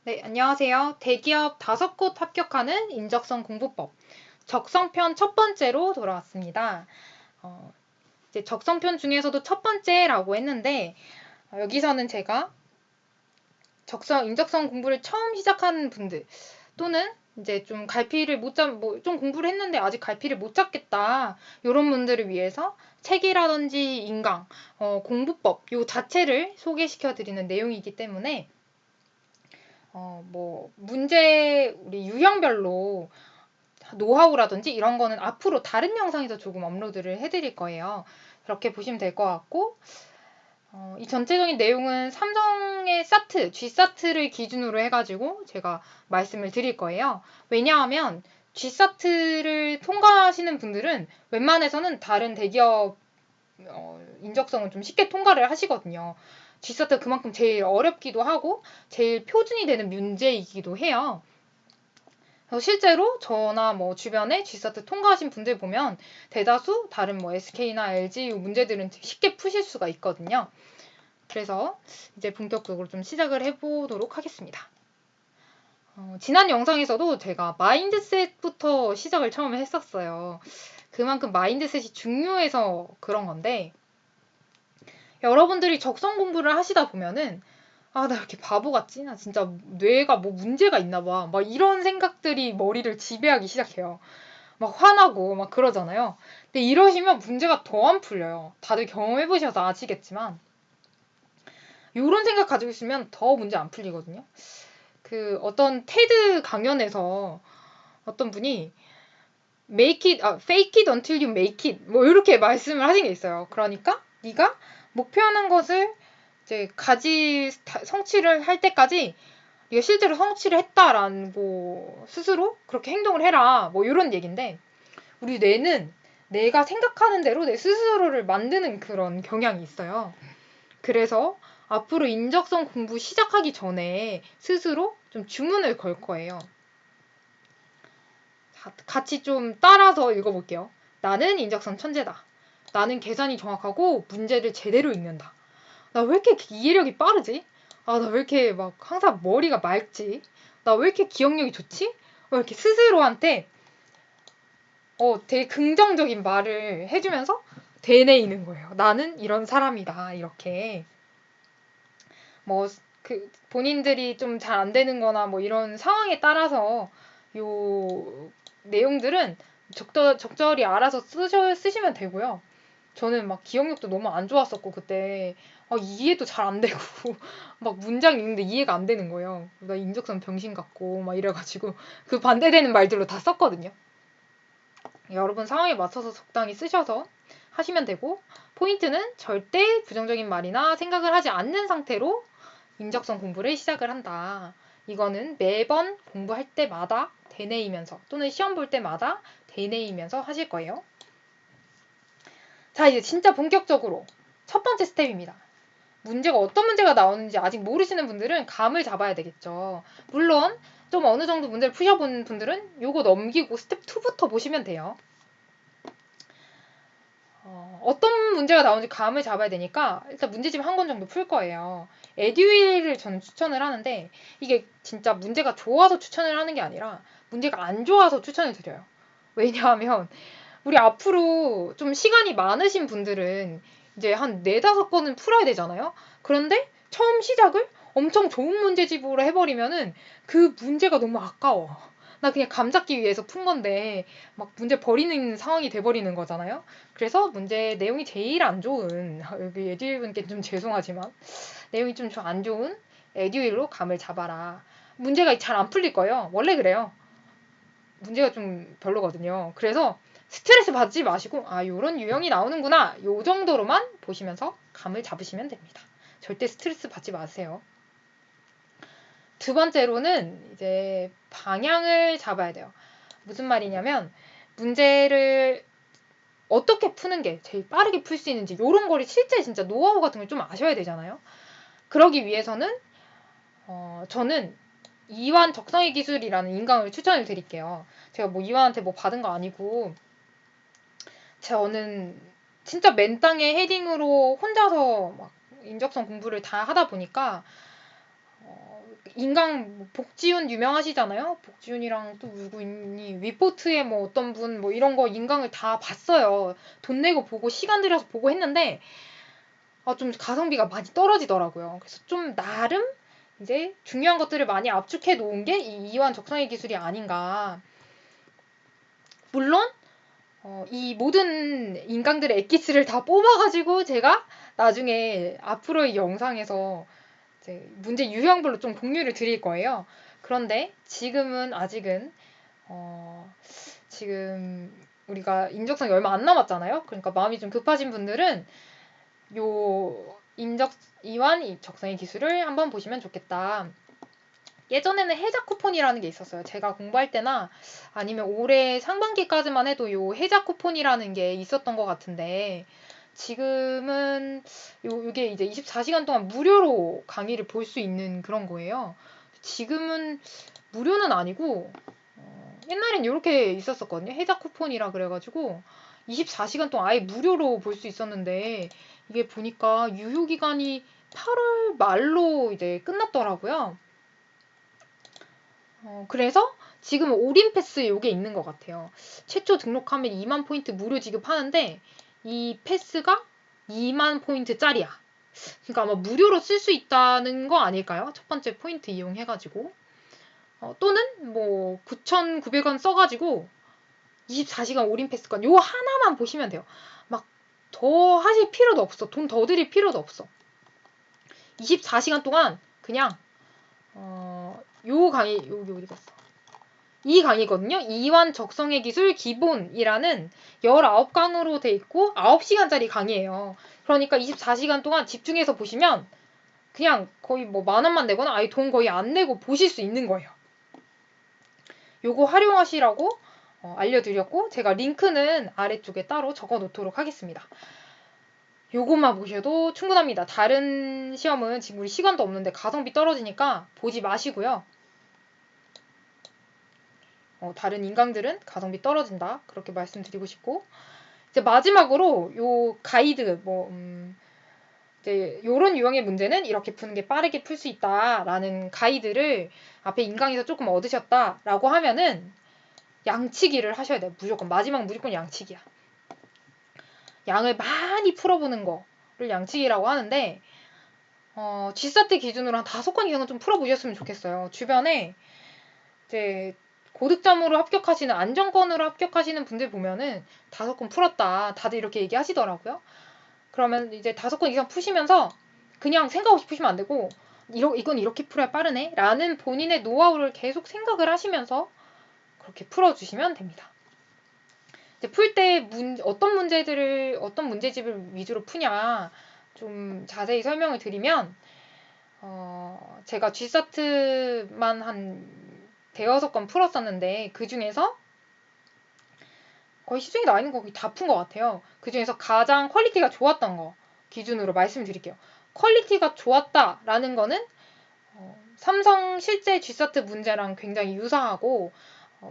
네, 안녕하세요. 대기업 5곳 합격하는 인적성 공부법. 적성편 첫 번째로 돌아왔습니다. 이제 적성편 중에서도 첫 번째라고 했는데, 여기서는 제가 인적성 공부를 처음 시작하는 분들, 또는 이제 좀 갈피를 못 잡, 좀 공부를 했는데 아직 갈피를 못 잡겠다. 이런 분들을 위해서 책이라든지 인강, 공부법, 요 자체를 소개시켜 드리는 내용이기 때문에, 우리 유형별로 노하우라든지 이런 거는 앞으로 다른 영상에서 조금 업로드를 해드릴 거예요. 그렇게 보시면 될 것 같고, 이 전체적인 내용은 삼성의 사트, G사트를 기준으로 해가지고 제가 말씀을 드릴 거예요. 왜냐하면 G사트를 통과하시는 분들은 웬만해서는 다른 대기업 인적성은 좀 쉽게 통과를 하시거든요. G사트 그만큼 제일 어렵기도 하고 제일 표준이 되는 문제이기도 해요. 실제로 저나 주변에 G사트 통과하신 분들 보면 대다수 다른 SK나 LG 문제들은 쉽게 푸실 수가 있거든요. 그래서 이제 본격적으로 좀 시작을 해보도록 하겠습니다. 지난 영상에서도 제가 마인드셋부터 시작을 처음에 했었어요. 그만큼 마인드셋이 중요해서 그런 건데, 여러분들이 적성 공부를 하시다 보면은 나 이렇게 바보 같지? 나 진짜 뇌가 문제가 있나 봐. 막 이런 생각들이 머리를 지배하기 시작해요. 막 화나고 막 그러잖아요. 근데 이러시면 문제가 더 안 풀려요. 다들 경험해보셔서 아시겠지만 이런 생각 가지고 있으면 더 문제 안 풀리거든요. 어떤 테드 강연에서 어떤 분이 fake it until you make it 이렇게 말씀을 하신 게 있어요. 그러니까 네가 목표하는 것을 이제 성취를 할 때까지 네가 실제로 성취를 했다라고 스스로 그렇게 행동을 해라. 이런 얘기인데, 우리 뇌는 내가 생각하는 대로 내 스스로를 만드는 그런 경향이 있어요. 그래서 앞으로 인적성 공부 시작하기 전에 스스로 좀 주문을 걸 거예요. 같이 좀 따라서 읽어볼게요. 나는 인적성 천재다. 나는 계산이 정확하고 문제를 제대로 읽는다. 나 왜 이렇게 이해력이 빠르지? 나 왜 이렇게 항상 머리가 맑지? 나 왜 이렇게 기억력이 좋지? 이렇게 스스로한테 되게 긍정적인 말을 해주면서 되뇌이는 거예요. 나는 이런 사람이다. 이렇게. 본인들이 좀 잘 안 되는 거나 이런 상황에 따라서 요 내용들은 적절히 알아서 쓰시면 되고요. 저는 기억력도 너무 안 좋았었고, 그때, 이해도 잘 안 되고, 문장 읽는데 이해가 안 되는 거예요. 나 인적성 병신 같고, 이래가지고, 그 반대되는 말들로 다 썼거든요. 여러분 상황에 맞춰서 적당히 쓰셔서 하시면 되고, 포인트는 절대 부정적인 말이나 생각을 하지 않는 상태로 인적성 공부를 시작을 한다. 이거는 매번 공부할 때마다 되뇌이면서 또는 시험 볼 때마다 되뇌이면서 하실 거예요. 자, 이제 진짜 본격적으로 첫 번째 스텝입니다. 어떤 문제가 나오는지 아직 모르시는 분들은 감을 잡아야 되겠죠. 물론 좀 어느 정도 문제를 푸셔본 분들은 요거 넘기고 스텝 2부터 보시면 돼요. 어떤 문제가 나오는지 감을 잡아야 되니까 일단 문제집 한 권 정도 풀 거예요. 에듀윌을 저는 추천을 하는데, 이게 진짜 문제가 좋아서 추천을 하는 게 아니라 문제가 안 좋아서 추천을 드려요. 왜냐하면 우리 앞으로 좀 시간이 많으신 분들은 이제 한 4-5권은 풀어야 되잖아요. 그런데 처음 시작을 엄청 좋은 문제집으로 해버리면은 그 문제가 너무 아까워. 나 그냥 감 잡기 위해서 푼 건데 문제 버리는 상황이 돼버리는 거잖아요. 그래서 문제 내용이 제일 안 좋은, 여기 에듀윌분께 좀 죄송하지만 내용이 좀 안 좋은 에듀윌로 감을 잡아라. 문제가 잘 안 풀릴 거예요. 원래 그래요. 문제가 좀 별로거든요. 그래서 스트레스 받지 마시고 요런 유형이 나오는구나, 요 정도로만 보시면서 감을 잡으시면 됩니다. 절대 스트레스 받지 마세요. 두 번째로는 이제 방향을 잡아야 돼요. 무슨 말이냐면 문제를 어떻게 푸는 게 제일 빠르게 풀 수 있는지, 요런 거를 실제 진짜 노하우 같은 걸 좀 아셔야 되잖아요. 그러기 위해서는 저는 이완 적성의 기술이라는 인강을 추천을 드릴게요. 제가 이완한테 받은 거 아니고, 저는 진짜 맨땅에 헤딩으로 혼자서 인적성 공부를 다 하다 보니까 인강 뭐 복지훈 유명하시잖아요. 복지훈이랑 또 누구 있니? 위포트에 뭐 어떤 분 뭐 이런 거 인강을 다 봤어요. 돈 내고 보고 시간 들여서 보고 했는데 좀 가성비가 많이 떨어지더라고요. 그래서 좀 나름 이제 중요한 것들을 많이 압축해 놓은 게 이 이완 적성의 기술이 아닌가. 물론 이 모든 인강들의 엑기스를 다 뽑아가지고 제가 나중에 앞으로의 영상에서 이제 문제 유형별로 좀 공유를 드릴 거예요. 그런데 지금은 아직은 지금 우리가 인적성이 얼마 안 남았잖아요. 그러니까 마음이 좀 급하신 분들은 요 이완 적성의 기술을 한번 보시면 좋겠다. 예전에는 해작 쿠폰이라는 게 있었어요. 제가 공부할 때나 아니면 올해 상반기까지만 해도 요 해작 쿠폰이라는 게 있었던 것 같은데 지금은 요게 이제 24시간 동안 무료로 강의를 볼 수 있는 그런 거예요. 지금은 무료는 아니고 옛날엔 이렇게 있었었거든요. 해작 쿠폰이라 그래가지고 24시간 동안 아예 무료로 볼 수 있었는데 이게 보니까 유효 기간이 8월 말로 이제 끝났더라고요. 그래서 지금 올인 패스 요게 있는 것 같아요. 최초 등록하면 2만 포인트 무료 지급하는데 이 패스가 2만 포인트짜리야. 그러니까 아마 무료로 쓸 수 있다는 거 아닐까요? 첫 번째 포인트 이용해가지고. 또는 뭐 9,900원 써가지고 24시간 올인 패스권 요 하나만 보시면 돼요. 막 더 하실 필요도 없어. 돈 더 드릴 필요도 없어. 24시간 동안 그냥 요 강의 여기 어디 갔어? 이 강의거든요. 이완 적성의 기술 기본이라는 19강으로 돼 있고 9시간짜리 강의예요. 그러니까 24시간 동안 집중해서 보시면 그냥 거의 뭐 10,000원만 내거나 아예 돈 거의 안 내고 보실 수 있는 거예요. 요거 활용하시라고 알려드렸고 제가 링크는 아래쪽에 따로 적어 놓도록 하겠습니다. 요것만 보셔도 충분합니다. 다른 시험은 지금 우리 시간도 없는데 가성비 떨어지니까 보지 마시고요. 다른 인강들은 가성비 떨어진다. 그렇게 말씀드리고 싶고 이제 마지막으로 요 가이드 이제 요런 유형의 문제는 이렇게 푸는 게 빠르게 풀 수 있다라는 가이드를 앞에 인강에서 조금 얻으셨다라고 하면은 양치기를 하셔야 돼요. 무조건 마지막 무조건 양치기야. 양을 많이 풀어보는 거를 양치기라고 하는데 G사트 기준으로 한 5건 이상은 좀 풀어보셨으면 좋겠어요. 주변에 이제 고득점으로 합격하시는 안정권으로 합격하시는 분들 보면은 5건 풀었다. 다들 이렇게 얘기하시더라고요. 그러면 이제 5건 이상 푸시면서 그냥 생각 없이 푸시면 안 되고 이건 이렇게 풀어야 빠르네 라는 본인의 노하우를 계속 생각을 하시면서 그렇게 풀어주시면 됩니다. 이제 풀 때 어떤 문제집을 위주로 푸냐 좀 자세히 설명을 드리면 제가 G사트만 한 5-6건 풀었었는데 그 중에서 거의 시중에 나와 있는 거 거의 다 푼 것 같아요. 그 중에서 가장 퀄리티가 좋았던 거 기준으로 말씀드릴게요. 퀄리티가 좋았다라는 거는 삼성 실제 G사트 문제랑 굉장히 유사하고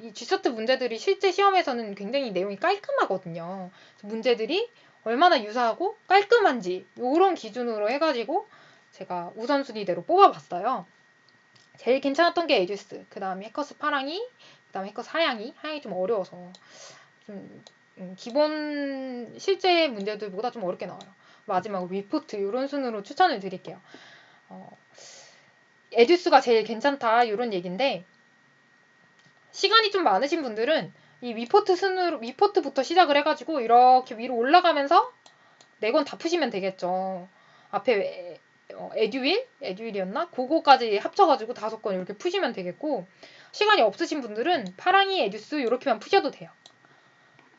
이 G사트 문제들이 실제 시험에서는 굉장히 내용이 깔끔하거든요. 문제들이 얼마나 유사하고 깔끔한지 이런 기준으로 해가지고 제가 우선순위대로 뽑아봤어요. 제일 괜찮았던 게 에듀스, 그 다음에 해커스 파랑이, 그 다음에 해커스 하양이 좀 어려워서 좀 기본 실제 문제들보다 좀 어렵게 나와요. 마지막으로 위포트 이런 순으로 추천을 드릴게요. 에듀스가 제일 괜찮다 이런 얘기인데 시간이 좀 많으신 분들은 이 위포트 순으로 위포트부터 시작을 해가지고 이렇게 위로 올라가면서 4권 다 푸시면 되겠죠. 앞에 에듀윌이었나? 그거까지 합쳐가지고 5권 이렇게 푸시면 되겠고 시간이 없으신 분들은 파랑이 에듀스 이렇게만 푸셔도 돼요.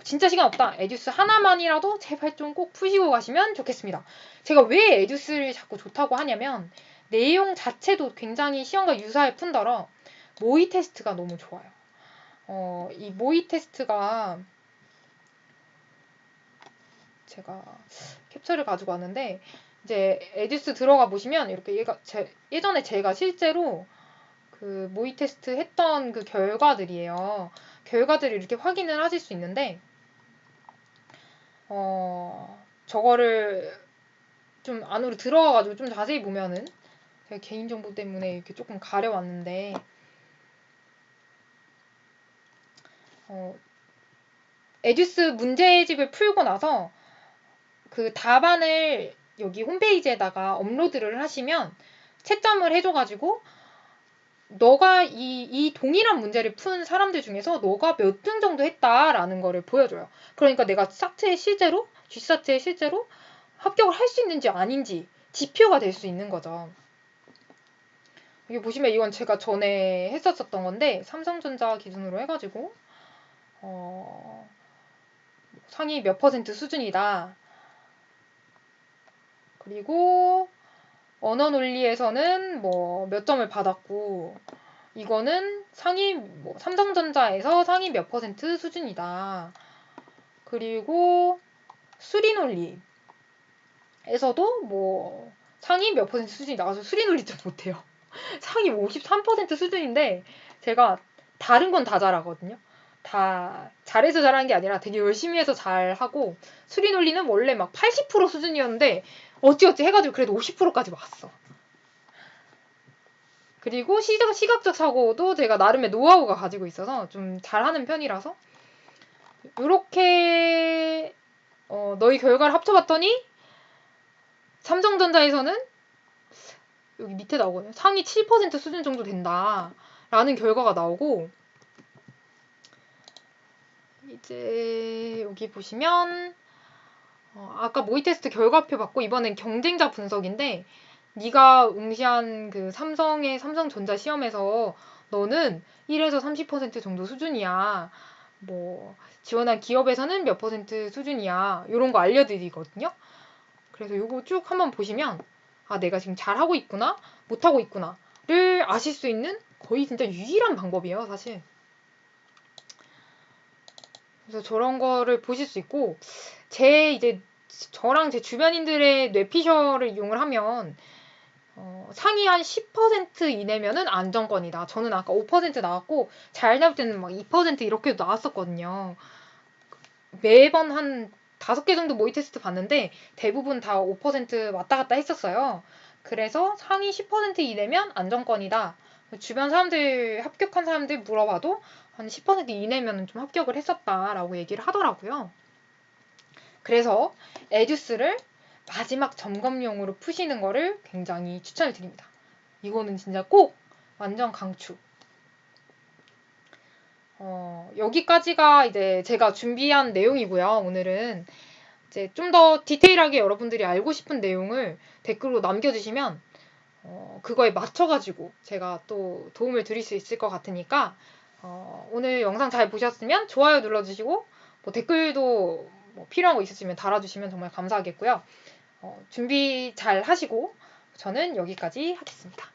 진짜 시간 없다. 에듀스 하나만이라도 제발 좀 꼭 푸시고 가시면 좋겠습니다. 제가 왜 에듀스를 자꾸 좋다고 하냐면 내용 자체도 굉장히 시험과 유사할 뿐더러 모의 테스트가 너무 좋아요. 이 모의 테스트가 제가 캡처를 가지고 왔는데 이제 에듀스 들어가 보시면 이렇게 예전에 제가 실제로 그 모의 테스트 했던 그 결과들이에요. 결과들을 이렇게 확인을 하실 수 있는데 저거를 좀 안으로 들어가가지고 좀 자세히 보면은 제가 개인정보 때문에 이렇게 조금 가려왔는데, 에듀스 문제집을 풀고 나서 그 답안을 여기 홈페이지에다가 업로드를 하시면 채점을 해줘가지고 너가 이 동일한 문제를 푼 사람들 중에서 너가 몇 등 정도 했다라는 거를 보여줘요. 그러니까 내가 사트에 실제로, G사트에 실제로 합격을 할 수 있는지 아닌지 지표가 될 수 있는 거죠. 여기 보시면 이건 제가 전에 했었던 건데 삼성전자 기준으로 해가지고 상위 몇 퍼센트 수준이다. 그리고 언어 논리에서는 뭐 몇 점을 받았고 이거는 상위 삼성전자에서 상위 몇 퍼센트 수준이다. 그리고 수리 논리에서도 뭐 상위 몇 퍼센트 수준이 나와서 수리 논리 좀 못해요. 상위 53% 수준인데 제가 다른 건 다 잘하거든요. 다 잘해서 잘하는 게 아니라 되게 열심히 해서 잘하고 수리 논리는 원래 막 80% 수준이었는데 어찌어찌 해가지고 그래도 50%까지 왔어. 그리고 시각적 사고도 제가 나름의 노하우가 가지고 있어서 좀 잘하는 편이라서 이렇게 너희 결과를 합쳐봤더니 삼성전자에서는 여기 밑에 나오거든요. 상위 7% 수준 정도 된다 라는 결과가 나오고 이제 여기 보시면 아까 모의 테스트 결과표 받고 이번엔 경쟁자 분석인데 네가 응시한 그 삼성전자 시험에서 너는 1에서 30% 정도 수준이야. 뭐 지원한 기업에서는 몇 퍼센트 수준이야. 이런 거 알려드리거든요. 그래서 요거 쭉 한번 보시면 아 내가 지금 잘하고 있구나 못하고 있구나를 아실 수 있는 거의 진짜 유일한 방법이에요 사실. 그래서 저런 거를 보실 수 있고 저랑 제 주변인들의 뇌피셜을 이용을 하면 상위 한 10% 이내면은 안정권이다. 저는 아까 5% 나왔고 잘 나올 때는 막 2% 이렇게 나왔었거든요. 매번 한 5개 정도 모의 테스트 봤는데 대부분 다 5% 왔다 갔다 했었어요. 그래서 상위 10% 이내면 안정권이다. 주변 사람들 합격한 사람들 물어봐도 한 10% 이내면 좀 합격을 했었다라고 얘기를 하더라고요. 그래서 에듀스를 마지막 점검용으로 푸시는 거를 굉장히 추천을 드립니다. 이거는 진짜 꼭 완전 강추. 여기까지가 이제 제가 준비한 내용이고요. 오늘은 이제 좀 더 디테일하게 여러분들이 알고 싶은 내용을 댓글로 남겨주시면 그거에 맞춰가지고 제가 또 도움을 드릴 수 있을 것 같으니까 오늘 영상 잘 보셨으면 좋아요 눌러주시고 뭐 댓글도 뭐 필요한 거 있으시면 달아주시면 정말 감사하겠고요. 준비 잘 하시고 저는 여기까지 하겠습니다.